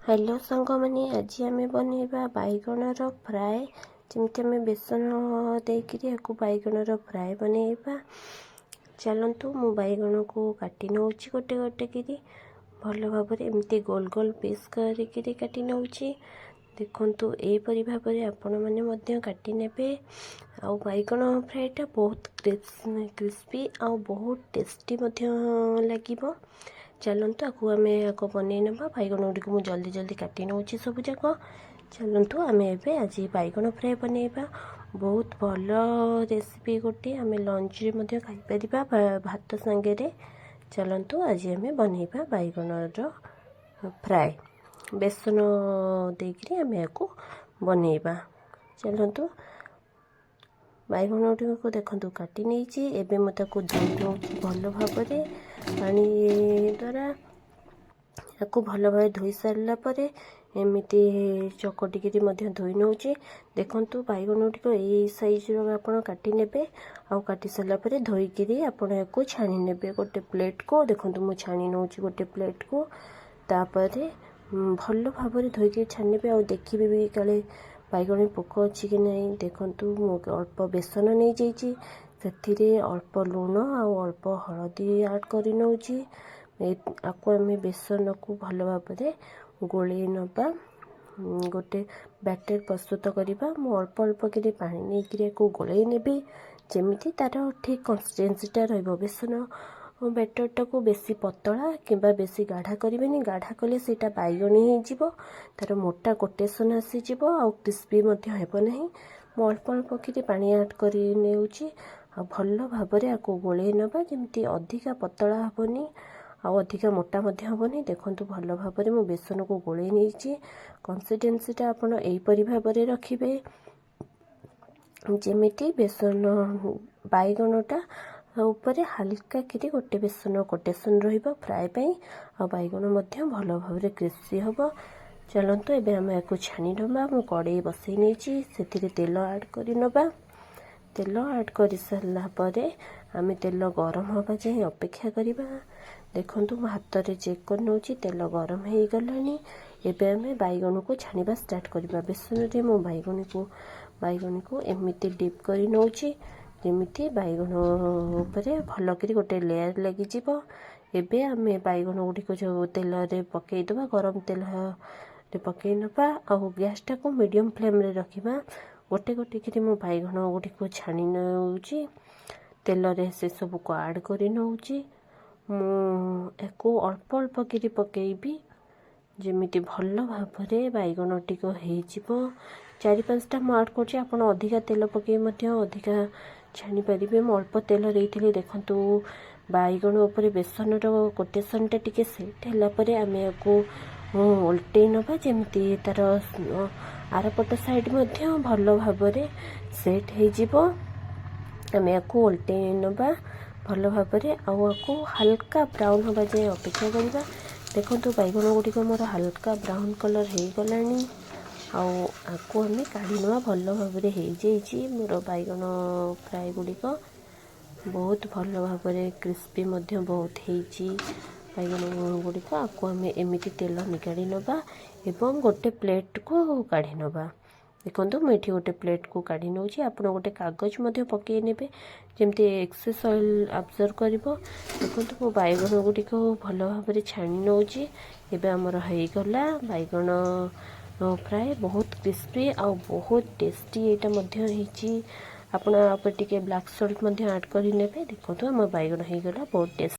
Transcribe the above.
Hello सांग मैंने आज आम बनवा बैगणर फ्राए जमी आम बेसन देकर बैगणर फ्राए बनवा। चलतु मु बैगण को काटी नौ गोटे गोटे कि भल भाव एमती गोल गोल पीस कर काटी नौ। देखु यहपरी भाव आपण मैंने काटी ने बैगण फ्राएटा बहुत क्रिस्पी आ बहुत टेस्टी लगे। चलतु आपको आम आपको बनई ना बैगण गुड़ी मुझे जल्दी जल्दी काटी नौ सब जाक। चलतु आम एवं आज बैगण फ्राए बनवा बहुत भल रेसिपी गोटे आम लंच रे खाईपर भात सांगे। चलतु आज आम बनवा बैगणर फ्राए बेसन देकर आम आपको बनवा। चलतु बैगण गुड़ी को देखो काटी नहीं एवं मुझे धोई नौ भल भाव पानी द्वारा आपको भल भाव धोई सारापर एमती चकटिकी धोई नौ। देखु बैगण गुड़िक यही साइज आप काटी ने काटी सारापर धोईकी आपको छाणी ने गोटे प्लेट को। देखो मुझे छाणी नौ गोटे प्लेट को तापर भल भाव धोईकी छाणी ने देखिए भी काले बैगण पोक अच्छी कि नहीं। देखु मु अल्प बेसन नहीं जाइए से अल्प लुण अल्प हलदी ऐड कर नौ। आपको आम बेसन को भल भाव गोले नवा गोटे बैटर प्रस्तुत करवा। मु अल्प अल्प कि पानी नहीं गोले नेबी जमी तार ठीक कंसिस्टेंसीटा रेसन बैटरटा को बेसी पतला किंबा बेसी गाढ़ा करें। गाढ़ा कले सीटा बैगणी हो तार मोटा कोटेसन आसीज आ क्रिस्पी हेबना। मु अल्प अल्प कि पानी ऐड कर भल भाव आपको गोले नवा जमी अधिका पतला हेनी अधिका मोटा हेबनी। देखु भल भाव मु बेसन को गोले नहीं कंसिस्टेंसीटा आप यहीपरी भाव रखिए जमी बेसन बैगणटा ऊपर हल्का कि गोटे बेसन कोटेसन फ्राए आ बैगण भल भाव क्रिस्पी हम। चलतु एवं आम आपको छाणी ना मु कड़े बसई नहीं से तेल ऐड कर नवा। तेल ऐड कर सारापर आम तेल गरम हवा जाए अपेक्षा करवा। देखु हाथ में चेक कर नौ तेल गरम हो गलानी। एवं आम बैगण को छाणवा स्टार्ट करवा। बेसन रे मो बैगण को एमती डिप कर नौ जमी बैगण भल कि गोटे लेयर लगी। एवं आम बैगण गुड़िक जो तेल पकईदे गरम तेल पकई नवा आ गैसटा को मीडियम फ्लेम रे रखा। गोटे गोटे कि बैगण गुड़िक छाणी नौ तेल रे से सब को ऐड कर नौ। मुझको अल्प अल्प कि पकईबी जमी भल भाव बैगण टिक हो 4-5टा मुझ ऐड कर अधिका तेल पकई अधिका छाणी पारे। मु अल्प तेल रही देखु बैगण उपर बेसन कोटेसनटा टिके सेट है आम को उल्टे नवा जमी तार आरपट साइड भल भाव सेट हो। आम आपको उल्टे नवा भल भाव आपको हल्का ब्राउन हवा जाए अपेक्षा करवा। देखु बैगण गुड़िक मोर हल्का ब्राउन कलर हो गलानी आपको आम काढ़ी ना भल भाव हो मोर बैगण फ्राए गुड़िक बहुत भल भाव क्रिस्पी बहुत बैगण गुड़िक। आपको आम एमती तेल निकाली नवा एवं गोटे प्लेट को काढ़ी नवा। देखो मुझे गोटे प्लेट को काढ़ी नौ आप गोटे कागज पकई ने जमी एक्सेस ऑयल अब्जर्व कर। देखो मो बैगण गुड़िक भल भाव छाणी नौ एवं आमर होगला बैगण फ्राए बहुत क्रिस्पी आ बहुत टेस्टी यहाँ आप टे ब्लैक सॉल्ट ऐड कर। देखो आम बैगण होगला बहुत टेस्टी।